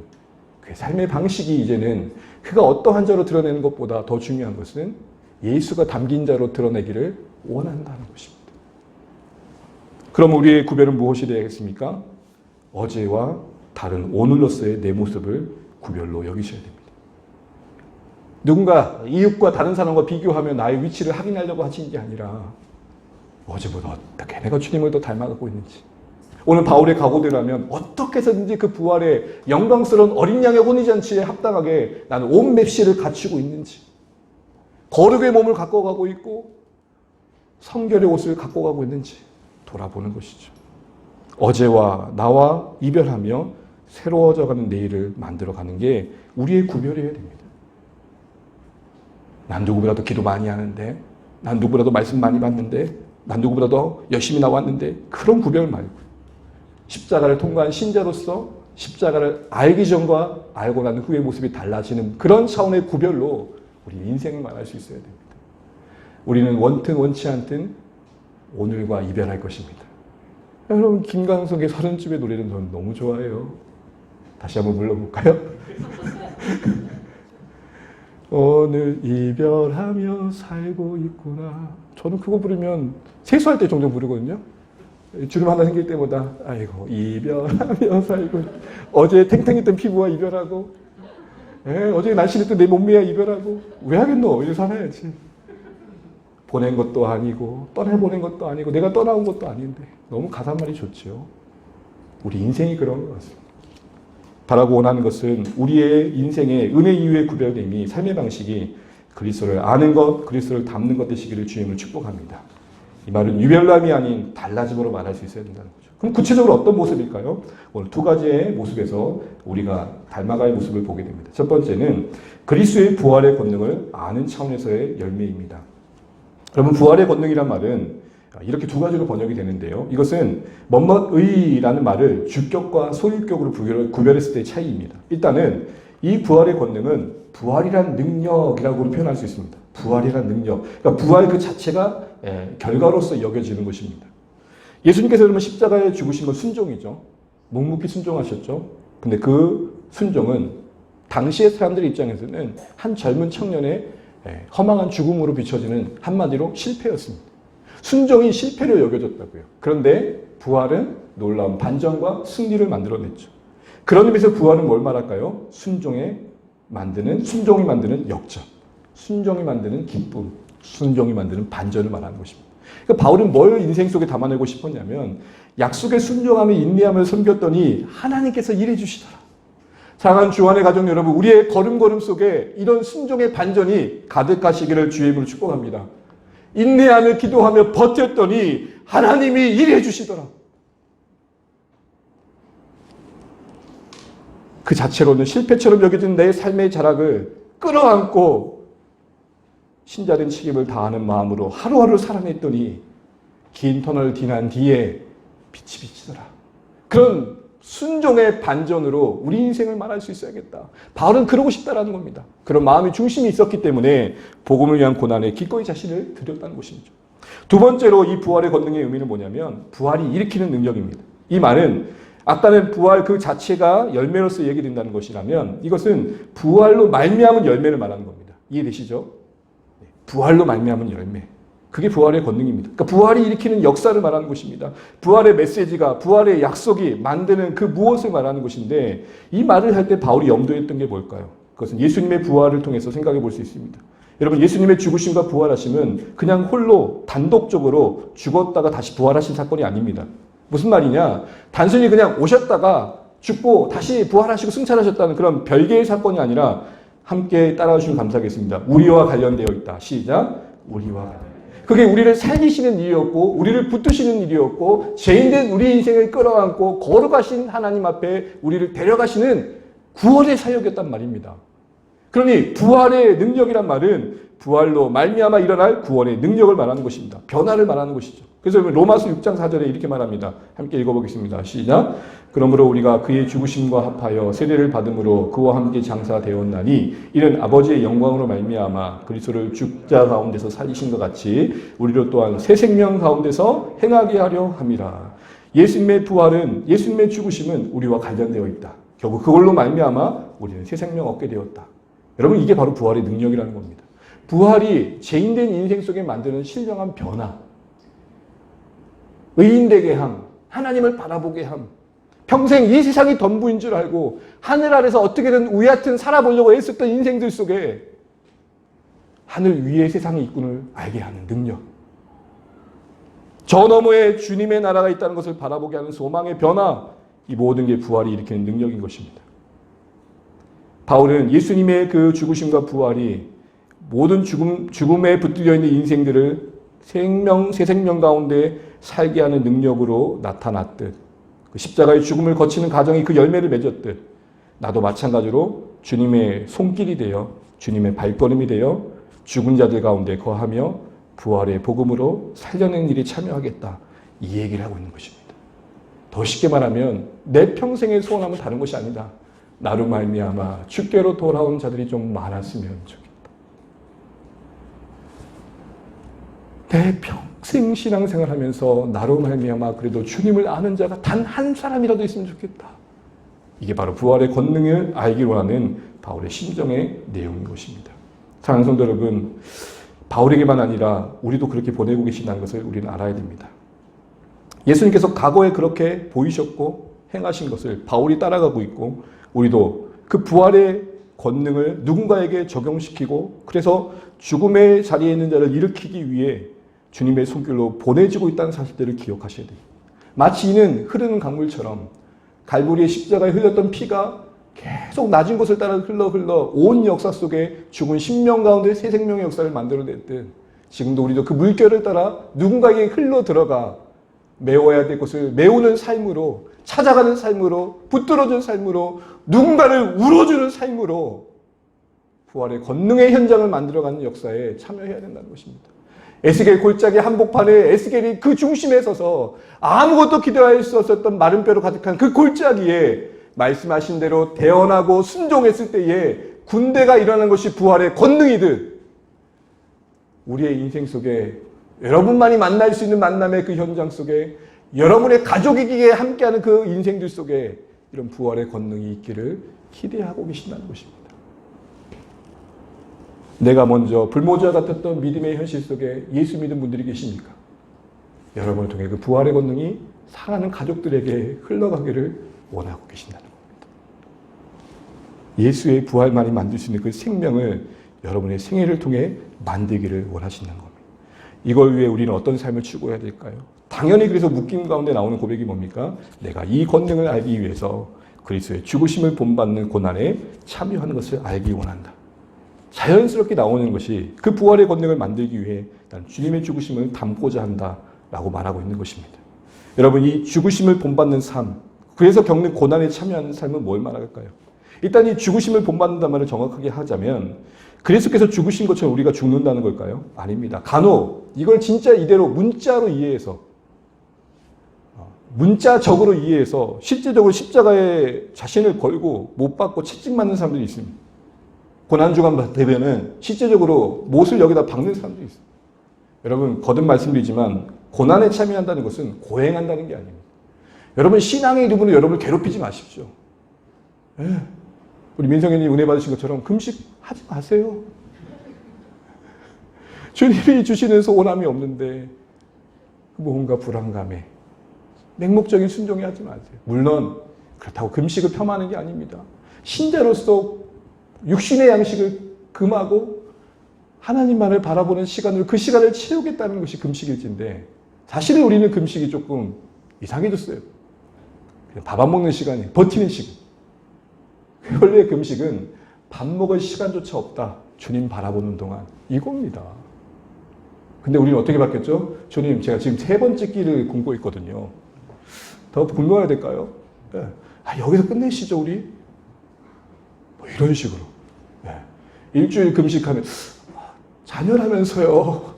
그 삶의 방식이 이제는 그가 어떠한 자로 드러내는 것보다 더 중요한 것은 예수가 담긴 자로 드러내기를 원한다는 것입니다. 그럼 우리의 구별은 무엇이 되겠습니까? 어제와 다른 오늘로서의 내 모습을 구별로 여기셔야 됩니다. 누군가 이웃과 다른 사람과 비교하며 나의 위치를 확인하려고 하시는 게 아니라 어제보다 어떻게 내가 주님을 더 닮아가고 있는지 오늘 바울의 각오대로라면 어떻게 해서든지 그 부활의 영광스러운 어린 양의 혼인잔치에 합당하게 나는 온 맵시를 갖추고 있는지 거룩의 몸을 갖고 가고 있고 성결의 옷을 갖고 가고 있는지 돌아보는 것이죠. 어제와 나와 이별하며 새로워져가는 내일을 만들어가는 게 우리의 구별이어야 됩니다. 난 누구보다도 기도 많이 하는데 난 누구보다도 말씀 많이 받는데 난 누구보다도 열심히 나왔는데 그런 구별 말고 십자가를 통과한 신자로서 십자가를 알기 전과 알고 난 후의 모습이 달라지는 그런 차원의 구별로 우리 인생을 말할 수 있어야 됩니다. 우리는 원튼 원치 않든 오늘과 이별할 것입니다. 여러분 김광석의 서른쯤의 노래는 저는 너무 좋아해요. 다시 한번 불러볼까요? 오늘 이별하며 살고 있구나. 저는 그거 부르면 세수할 때 종종 부르거든요. 주름 하나 생길 때마다 아이고 이별하며 살고 어제 탱탱했던 피부와 이별하고 어제 날씬했던 내 몸매와 이별하고 왜 하겠노? 이래 살아야지. 보낸 것도 아니고 떠나보낸 것도 아니고 내가 떠나온 것도 아닌데 너무 가사말이 좋죠. 우리 인생이 그런 것 같습니다. 바라고 원하는 것은 우리의 인생의 은혜 이후의 구별됨이 삶의 방식이 그리스도를 아는 것, 그리스도를 닮는 것 되시기를 주님을 축복합니다. 이 말은 유별남이 아닌 달라짐으로 말할 수 있어야 된다는 거죠. 그럼 구체적으로 어떤 모습일까요? 오늘 두 가지의 모습에서 우리가 닮아갈 모습을 보게 됩니다. 첫 번째는 그리스도의 부활의 권능을 아는 차원에서의 열매입니다. 그러면 부활의 권능이란 말은 이렇게 두 가지로 번역이 되는데요. 이것은 뭐뭐의라는 말을 주격과 소유격으로 구별했을 때의 차이입니다. 일단은 이 부활의 권능은 부활이란 능력이라고 표현할 수 있습니다. 부활이란 능력. 그러니까 부활 그 자체가 결과로서 여겨지는 것입니다. 예수님께서 그러면 십자가에 죽으신 건 순종이죠. 묵묵히 순종하셨죠. 근데 그 순종은 당시의 사람들의 입장에서는 한 젊은 청년의 허망한 죽음으로 비춰지는 한마디로 실패였습니다. 순종이 실패로 여겨졌다고요. 그런데 부활은 놀라운 반전과 승리를 만들어냈죠. 그런 의미에서 부활은 뭘 말할까요? 순종이 만드는 역전, 순종이 만드는 기쁨, 순종이 만드는 반전을 말하는 것입니다. 그러니까 바울은 뭘 인생 속에 담아내고 싶었냐면 약속에 순종하며 인내하며 섬겼더니 하나님께서 일해 주시더라. 사랑하는 주안의 가족 여러분, 우리의 걸음걸음 속에 이런 순종의 반전이 가득하시기를 주의 이름으로 축복합니다. 인내하며 기도하며 버텼더니 하나님이 일해 주시더라. 그 자체로는 실패처럼 여겨진 내 삶의 자락을 끌어안고 신자된 책임을 다하는 마음으로 하루하루 살아냈더니 긴 터널을 지난 뒤에 빛이 비치더라. 그런 순종의 반전으로 우리 인생을 말할 수 있어야겠다. 바울은 그러고 싶다라는 겁니다. 그런 마음의 중심이 있었기 때문에 복음을 위한 고난에 기꺼이 자신을 드렸다는 것이죠. 두 번째로 이 부활의 권능의 의미는 뭐냐면 부활이 일으키는 능력입니다. 이 말은 아까는 부활 그 자체가 열매로서 얘기된다는 것이라면 이것은 부활로 말미암은 열매를 말하는 겁니다. 이해되시죠? 부활로 말미암은 열매. 그게 부활의 권능입니다. 그러니까 부활이 일으키는 역사를 말하는 것입니다. 부활의 메시지가, 부활의 약속이 만드는 그 무엇을 말하는 것인데 이 말을 할 때 바울이 염두했던 게 뭘까요? 그것은 예수님의 부활을 통해서 생각해 볼 수 있습니다. 여러분, 예수님의 죽으심과 부활하심은 그냥 홀로 단독적으로 죽었다가 다시 부활하신 사건이 아닙니다. 무슨 말이냐? 단순히 그냥 오셨다가 죽고 다시 부활하시고 승천하셨다는 그런 별개의 사건이 아니라 함께 따라주시면 감사하겠습니다. 우리와 관련되어 있다. 시작. 우리와 관련되어. 그게 우리를 살리시는 일이었고 우리를 붙드시는 일이었고 죄인된 우리 인생을 끌어안고 걸어가신 하나님 앞에 우리를 데려가시는 구원의 사역이었단 말입니다. 그러니 부활의 능력이란 말은 부활로 말미암아 일어날 구원의 능력을 말하는 것입니다. 변화를 말하는 것이죠. 그래서 로마서 6장 4절에 이렇게 말합니다. 함께 읽어보겠습니다. 시작. 그러므로 우리가 그의 죽으심과 합하여 세례를 받음으로 그와 함께 장사되었나니 이는 아버지의 영광으로 말미암아 그리스도를 죽자 가운데서 살리신 것 같이 우리로 또한 새 생명 가운데서 행하게 하려 함이라. 예수님의 부활은, 예수님의 죽으심은 우리와 관련되어 있다. 결국 그걸로 말미암아 우리는 새 생명 얻게 되었다. 여러분, 이게 바로 부활의 능력이라는 겁니다. 부활이 죄인된 인생 속에 만드는 신령한 변화, 의인되게 함, 하나님을 바라보게 함, 평생 이 세상이 전부인 줄 알고 하늘 아래서 어떻게든 우리 같은 살아보려고 애썼던 인생들 속에 하늘 위의 세상의 있군을 알게 하는 능력, 저 너머에 주님의 나라가 있다는 것을 바라보게 하는 소망의 변화, 이 모든 게 부활이 일으키는 능력인 것입니다. 바울은 예수님의 그 죽으심과 부활이 모든 죽음에 붙들려 있는 인생들을 새 생명 가운데 살게 하는 능력으로 나타났듯, 그 십자가의 죽음을 거치는 가정이 그 열매를 맺었듯, 나도 마찬가지로 주님의 손길이 되어 주님의 발걸음이 되어 죽은 자들 가운데 거하며 부활의 복음으로 살려낸 일에 참여하겠다, 이 얘기를 하고 있는 것입니다. 더 쉽게 말하면 내 평생의 소원함은 다른 것이 아니다. 나로 말미암아 주께로 돌아온 자들이 좀 많았으면 좋겠다. 내 평생 신앙생활하면서 나로 말미암아 그래도 주님을 아는 자가 단 한 사람이라도 있으면 좋겠다. 이게 바로 부활의 권능을 알기로 하는 바울의 심정의 내용인 것입니다. 사랑하는 성도 여러분, 바울에게만 아니라 우리도 그렇게 보내고 계신다는 것을 우리는 알아야 됩니다. 예수님께서 과거에 그렇게 보이셨고 행하신 것을 바울이 따라가고 있고, 우리도 그 부활의 권능을 누군가에게 적용시키고 그래서 죽음의 자리에 있는 자를 일으키기 위해 주님의 손길로 보내지고 있다는 사실들을 기억하셔야 됩니다. 마치 이는 흐르는 강물처럼 갈보리의 십자가에 흘렸던 피가 계속 낮은 곳을 따라 흘러 온 역사 속에 죽은 10명 가운데 새 생명의 역사를 만들어냈듯 지금도 우리도 그 물결을 따라 누군가에게 흘러 들어가 메워야 될 것을 메우는 삶으로, 찾아가는 삶으로, 붙들어준 삶으로, 누군가를 울어주는 삶으로 부활의 권능의 현장을 만들어가는 역사에 참여해야 된다는 것입니다. 에스겔 골짜기 한복판에 에스겔이 그 중심에 서서 아무것도 기대할 수 없었던 마른 뼈로 가득한 그 골짜기에 말씀하신 대로 대언하고 순종했을 때에 군대가 일어나는 것이 부활의 권능이듯 우리의 인생 속에 여러분만이 만날 수 있는 만남의 그 현장 속에 여러분의 가족이기에 함께하는 그 인생들 속에 이런 부활의 권능이 있기를 기대하고 계신다는 것입니다. 내가 먼저 불모자 같았던 믿음의 현실 속에 예수 믿은 분들이 계십니까? 여러분을 통해 그 부활의 권능이 사랑하는 가족들에게 흘러가기를 원하고 계신다는 겁니다. 예수의 부활만이 만들 수 있는 그 생명을 여러분의 생애를 통해 만들기를 원하신다는 겁니다. 이걸 위해 우리는 어떤 삶을 추구해야 될까요? 당연히 그래서 묶임 가운데 나오는 고백이 뭡니까? 내가 이 권능을 알기 위해서 그리스도의 죽으심을 본받는 고난에 참여하는 것을 알기 원한다. 자연스럽게 나오는 것이 그 부활의 권능을 만들기 위해 난 주님의 죽으심을 담고자 한다라고 말하고 있는 것입니다. 여러분, 이 죽으심을 본받는 삶, 그래서 겪는 고난에 참여하는 삶은 뭘 말할까요? 일단 이 죽으심을 본받는다는 말을 정확하게 하자면 그리스도께서 죽으신 것처럼 우리가 죽는다는 걸까요? 아닙니다. 간혹 이걸 진짜 이대로 문자로 이해해서 문자적으로 이해해서 실제적으로 십자가에 자신을 걸고 못 박고 채찍 맞는 사람들이 있습니다. 고난주간 되면은 실제적으로 못을 여기다 박는 사람들이 있어요. 여러분, 거듭 말씀드리지만 고난에 참여한다는 것은 고행한다는 게 아닙니다. 여러분, 신앙의 이름으로 여러분을 괴롭히지 마십시오. 우리 민성현이 은혜 받으신 것처럼 금식하지 마세요. 주님이 주시는 소원함이 없는데 뭔가 불안감에 맹목적인 순종이 하지 마세요. 물론 그렇다고 금식을 폄하하는 게 아닙니다. 신자로서 육신의 양식을 금하고 하나님만을 바라보는 시간으로 그 시간을 채우겠다는 것이 금식일진데 사실은 우리는 금식이 조금 이상해졌어요. 그냥 밥 안 먹는 시간이 버티는 시간. 원래 금식은 밥 먹을 시간조차 없다. 주님 바라보는 동안 이겁니다. 근데 우리는 어떻게 바뀌었죠? 주님, 제가 지금 3번째 끼를 굶고 있거든요. 더 굶어야 될까요? 네. 여기서 끝내시죠, 우리? 뭐 이런 식으로. 네. 일주일 금식하면 자녀라면서요.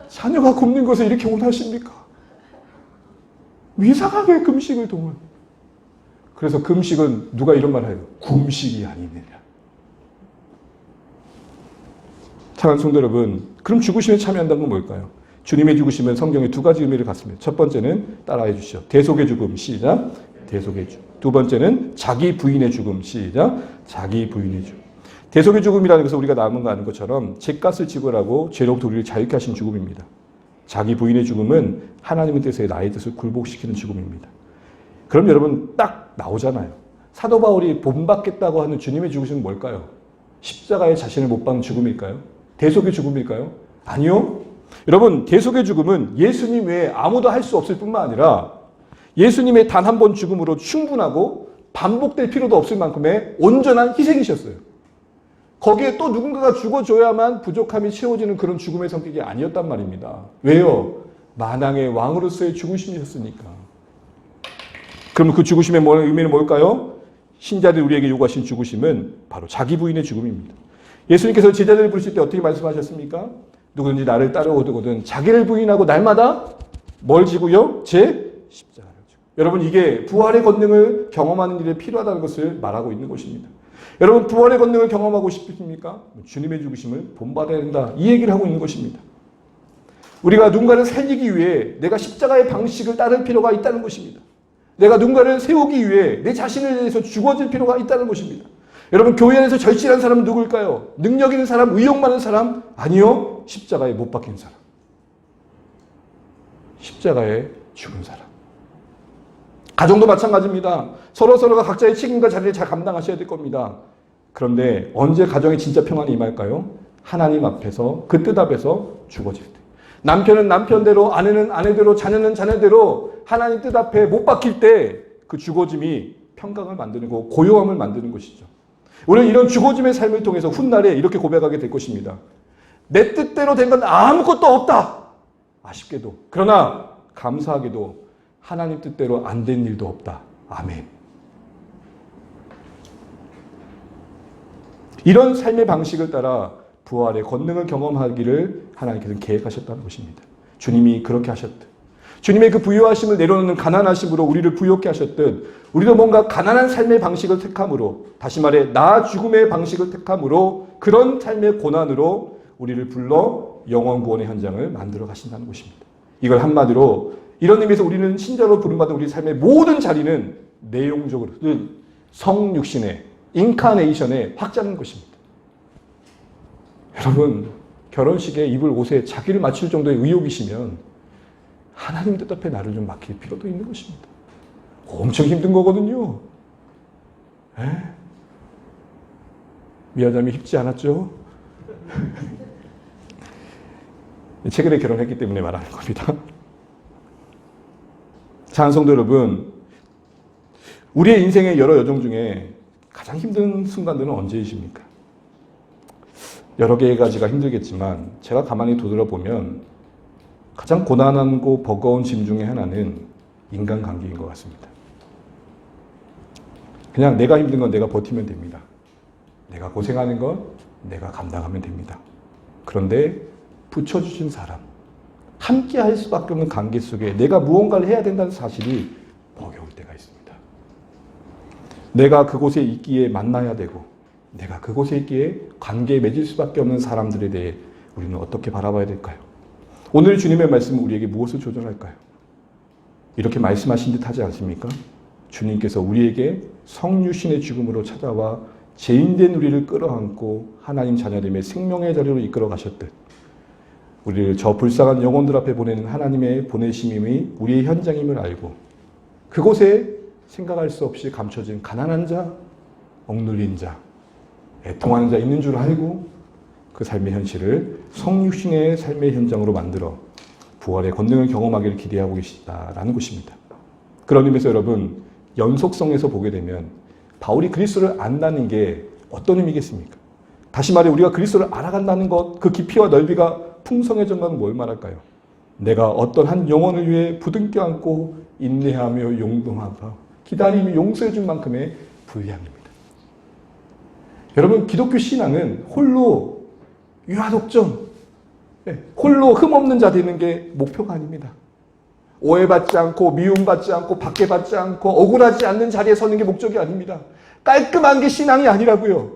자녀가 굶는 것을 이렇게 원하십니까? 이상하게 금식을 동원. 그래서 금식은 누가 이런 말을 해요? 굶식이 아니느냐. 사랑하는 성도 여러분, 그럼 죽으심에 참여한다는 건 뭘까요? 주님의 죽으심은 성경에 2가지 의미를 갖습니다. 첫 번째는 따라해 주시죠. 대속의 죽음, 시작. 대속의 죽음. 두 번째는 자기 부인의 죽음, 시작. 자기 부인의 죽음. 대속의 죽음이라는 것은 우리가 남은 거 아는 것처럼 죄값을 지불하고 죄로부터 우리를 자유케 하신 죽음입니다. 자기 부인의 죽음은 하나님의 뜻에 나의 뜻을 굴복시키는 죽음입니다. 그럼 여러분 딱 나오잖아요. 사도 바울이 본받겠다고 하는 주님의 죽으심은 뭘까요? 십자가에 자신을 못 박는 죽음일까요? 대속의 죽음일까요? 아니요. 여러분, 대속의 죽음은 예수님 외에 아무도 할 수 없을 뿐만 아니라 예수님의 단 한 번 죽음으로 충분하고 반복될 필요도 없을 만큼의 온전한 희생이셨어요. 거기에 또 누군가가 죽어줘야만 부족함이 채워지는 그런 죽음의 성격이 아니었단 말입니다. 왜요? 만왕의 왕으로서의 죽으심이셨으니까. 그럼 그 죽으심의 의미는 뭘까요? 신자들이 우리에게 요구하신 죽으심은 바로 자기 부인의 죽음입니다. 예수님께서 제자들을 부르실 때 어떻게 말씀하셨습니까? 누구든지 나를 따라오거든 자기를 부인하고 날마다 뭘 지고요? 제 십자가를 지고. 여러분, 이게 부활의 권능을 경험하는 일에 필요하다는 것을 말하고 있는 것입니다. 여러분, 부활의 권능을 경험하고 싶으십니까? 주님의 죽으심을 본받아야 된다. 이 얘기를 하고 있는 것입니다. 우리가 누군가를 살리기 위해 내가 십자가의 방식을 따를 필요가 있다는 것입니다. 내가 누군가를 세우기 위해 내 자신을 위해서 죽어질 필요가 있다는 것입니다. 여러분, 교회 안에서 절실한 사람은 누굴까요? 능력 있는 사람, 의욕 많은 사람? 아니요. 십자가에 못 박힌 사람. 십자가에 죽은 사람. 가정도 마찬가지입니다. 서로가 각자의 책임과 자리를 잘 감당하셔야 될 겁니다. 그런데 언제 가정에 진짜 평안이 임할까요? 하나님 앞에서, 그 뜻 앞에서 죽어질 때. 남편은 남편대로, 아내는 아내대로, 자녀는 자녀대로 하나님 뜻 앞에 못 박힐 때 그 죽어짐이 평강을 만드는 거고 고요함을 만드는 것이죠. 우리는 이런 죽어짐의 삶을 통해서 훗날에 이렇게 고백하게 될 것입니다. 내 뜻대로 된 건 아무것도 없다. 아쉽게도. 그러나 감사하게도 하나님 뜻대로 안 된 일도 없다. 아멘. 이런 삶의 방식을 따라 부활의 권능을 경험하기를 하나님께서는 계획하셨다는 것입니다. 주님이 그렇게 하셨듯, 주님의 그 부유하심을 내려놓는 가난하심으로 우리를 부유케 하셨듯, 우리도 뭔가 가난한 삶의 방식을 택함으로, 다시 말해 나 죽음의 방식을 택함으로, 그런 삶의 고난으로 우리를 불러 영원 구원의 현장을 만들어 가신다는 것입니다. 이걸 한마디로 이런 의미에서 우리는 신자로 부름받은 우리 삶의 모든 자리는 내용적으로 성육신의 인카네이션에 확장하는 것입니다. 여러분, 결혼식에 입을 옷에 자기를 맞출 정도의 의욕이시면 하나님 뜻 앞에 나를 좀 맡길 필요도 있는 것입니다. 엄청 힘든 거거든요. 미아자매 쉽지 않았죠? 최근에 결혼했기 때문에 말하는 겁니다. 사랑하는 성도 여러분, 우리의 인생의 여러 여정 중에 가장 힘든 순간들은 언제이십니까? 여러 개의 가지가 힘들겠지만 제가 가만히 되돌아보면 가장 고난하고 버거운 짐 중에 하나는 인간관계인 것 같습니다. 그냥 내가 힘든 건 내가 버티면 됩니다. 내가 고생하는 건 내가 감당하면 됩니다. 그런데 붙여주신 사람, 함께 할 수밖에 없는 관계 속에 내가 무언가를 해야 된다는 사실이 버거울 때가 있습니다. 내가 그곳에 있기에 만나야 되고, 내가 그곳에 있기에 관계에 맺을 수밖에 없는 사람들에 대해 우리는 어떻게 바라봐야 될까요? 오늘 주님의 말씀은 우리에게 무엇을 조절할까요? 이렇게 말씀하신 듯 하지 않습니까? 주님께서 우리에게 성유신의 죽음으로 찾아와 죄인된 우리를 끌어안고 하나님 자녀됨의 생명의 자리로 이끌어 가셨듯, 우리를 저 불쌍한 영혼들 앞에 보내는 하나님의 보내심이 우리의 현장임을 알고, 그곳에 생각할 수 없이 감춰진 가난한 자, 억눌린 자, 애통하는 자 있는 줄 알고 그 삶의 현실을 성육신의 삶의 현장으로 만들어 부활의 권능을 경험하기를 기대하고 계시다라는 것입니다. 그런 의미에서 여러분, 연속성에서 보게 되면 바울이 그리스도를 안다는 게 어떤 의미겠습니까? 다시 말해 우리가 그리스도를 알아간다는 것, 그 깊이와 넓이가 풍성해진 건 뭘 말할까요? 내가 어떤 한 영혼을 위해 부둥켜 안고 인내하며 용동하며 기다림이 용서해 준 만큼의 분량입니다. 여러분, 기독교 신앙은 홀로 유아독점, 홀로 흠없는 자 되는 게 목표가 아닙니다. 오해받지 않고 미움받지 않고 박해받지 않고 억울하지 않는 자리에 서는 게 목적이 아닙니다. 깔끔한 게 신앙이 아니라고요.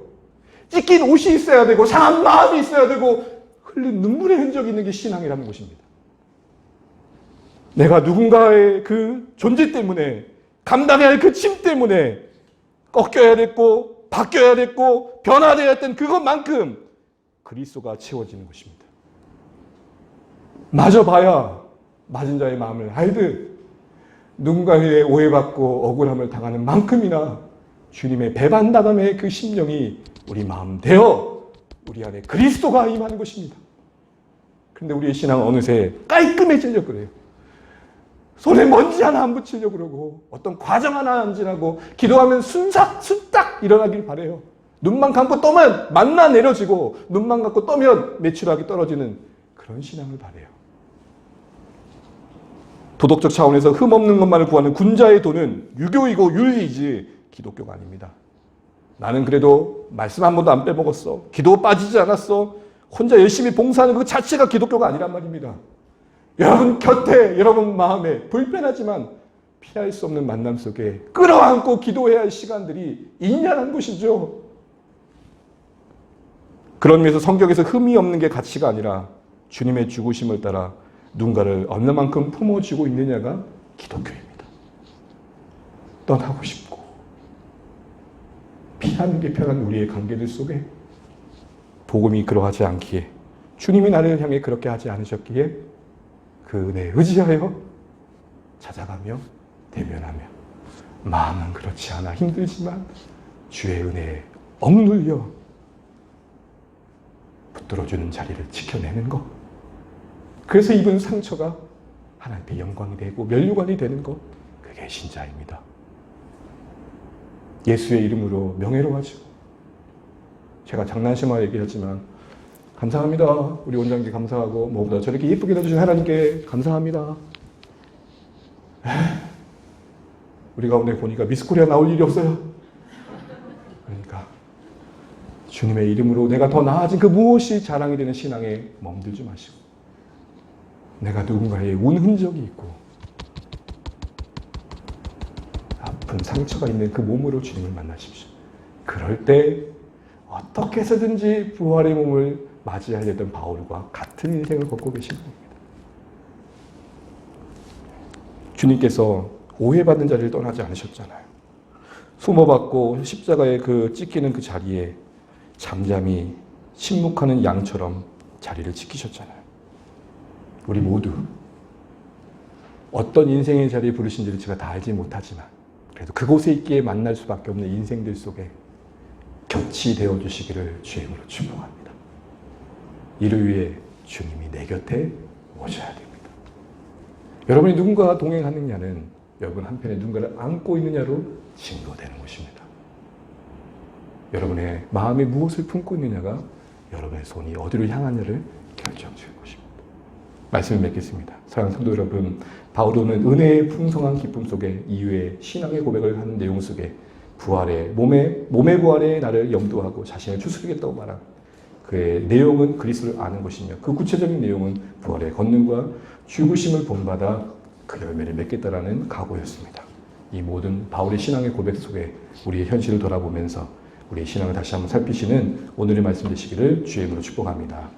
찢긴 옷이 있어야 되고 상한 마음이 있어야 되고 흘린 눈물의 흔적이 있는 게 신앙이라는 것입니다. 내가 누군가의 그 존재 때문에, 감당해야 할 그 짐 때문에 꺾여야 됐고 바뀌어야 됐고 변화되어야 했던 그것만큼 그리스도가 채워지는 것입니다. 마저 봐야 맞은 자의 마음을 알듯 누군가에 오해받고 억울함을 당하는 만큼이나 주님의 배반다감의 그 심령이 우리 마음 되어 우리 안에 그리스도가 임하는 것입니다. 그런데 우리의 신앙은 어느새 깔끔해지려고 그래요. 손에 먼지 하나 안 붙이려고 그러고 어떤 과정 하나 안 지나고 기도하면 순딱 일어나길 바라요. 눈만 감고 떠면 만나 내려지고 눈만 감고 떠면 매출하기 떨어지는 그런 신앙을 바라요. 도덕적 차원에서 흠없는 것만을 구하는 군자의 도는 유교이고 윤리이지 기독교가 아닙니다. 나는 그래도 말씀 한 번도 안 빼먹었어. 기도 빠지지 않았어. 혼자 열심히 봉사하는 그 자체가 기독교가 아니란 말입니다. 여러분 곁에, 여러분 마음에 불편하지만 피할 수 없는 만남 속에 끌어안고 기도해야 할 시간들이 있냐는 것이죠. 그런 의미에서 성경에서 흠이 없는 게 가치가 아니라 주님의 죽으심을 따라 누군가를 어느 만큼 품어주고 있느냐가 기독교입니다. 떠나고 싶고 피하는 게 편한 우리의 관계들 속에 복음이 그러하지 않기에, 주님이 나를 향해 그렇게 하지 않으셨기에 그 은혜에 의지하여 찾아가며 대면하며, 마음은 그렇지 않아 힘들지만 주의 은혜에 억눌려 붙들어주는 자리를 지켜내는 것, 그래서 입은 상처가 하나님께 영광이 되고 면류관이 되는 것, 그게 신자입니다. 예수의 이름으로 명예로워지고 제가 장난심하게 얘기했지만 감사합니다. 우리 원장님께 감사하고 뭐보다 저렇게 예쁘게 넣어주신 하나님께 감사합니다. 우리 가운데 보니까 미스코리아 나올 일이 없어요. 그러니까 주님의 이름으로 내가 더 나아진 그 무엇이 자랑이 되는 신앙에 멈들지 마시고 내가 누군가의 운 흔적이 있고 아픈 상처가 있는 그 몸으로 주님을 만나십시오. 그럴 때 어떻게 해서든지 부활의 몸을 맞이하려던 바울과 같은 인생을 걷고 계신 겁니다. 주님께서 오해받는 자리를 떠나지 않으셨잖아요. 수모받고 십자가에 그 찢기는 그 자리에 잠잠히 침묵하는 양처럼 자리를 지키셨잖아요. 우리 모두 어떤 인생의 자리에 부르신지를 제가 다 알지 못하지만 그래도 그곳에 있기에 만날 수밖에 없는 인생들 속에 곁이 되어주시기를 주임으로 축복합니다. 이를 위해 주님이 내 곁에 오셔야 됩니다. 여러분이 누군가와 동행하느냐는 여러분 한편에 누군가를 안고 있느냐로 증거되는 것입니다. 여러분의 마음에 무엇을 품고 있느냐가 여러분의 손이 어디로 향하느냐를 결정지을 것입니다. 말씀을 맺겠습니다. 사랑하는 성도 여러분, 바울은 은혜의 풍성한 기쁨 속에 이후에 신앙의 고백을 하는 내용 속에 부활의 몸의 부활에 나를 염두하고 자신을 추스르겠다고 말한 그의 내용은 그리스도를 아는 것이며 그 구체적인 내용은 부활의 권능과 죽으심을 본받아 그 열매를 맺겠다라는 각오였습니다. 이 모든 바울의 신앙의 고백 속에 우리의 현실을 돌아보면서 우리의 신앙을 다시 한번 살피시는 오늘의 말씀 되시기를 주의 이름으로 축복합니다.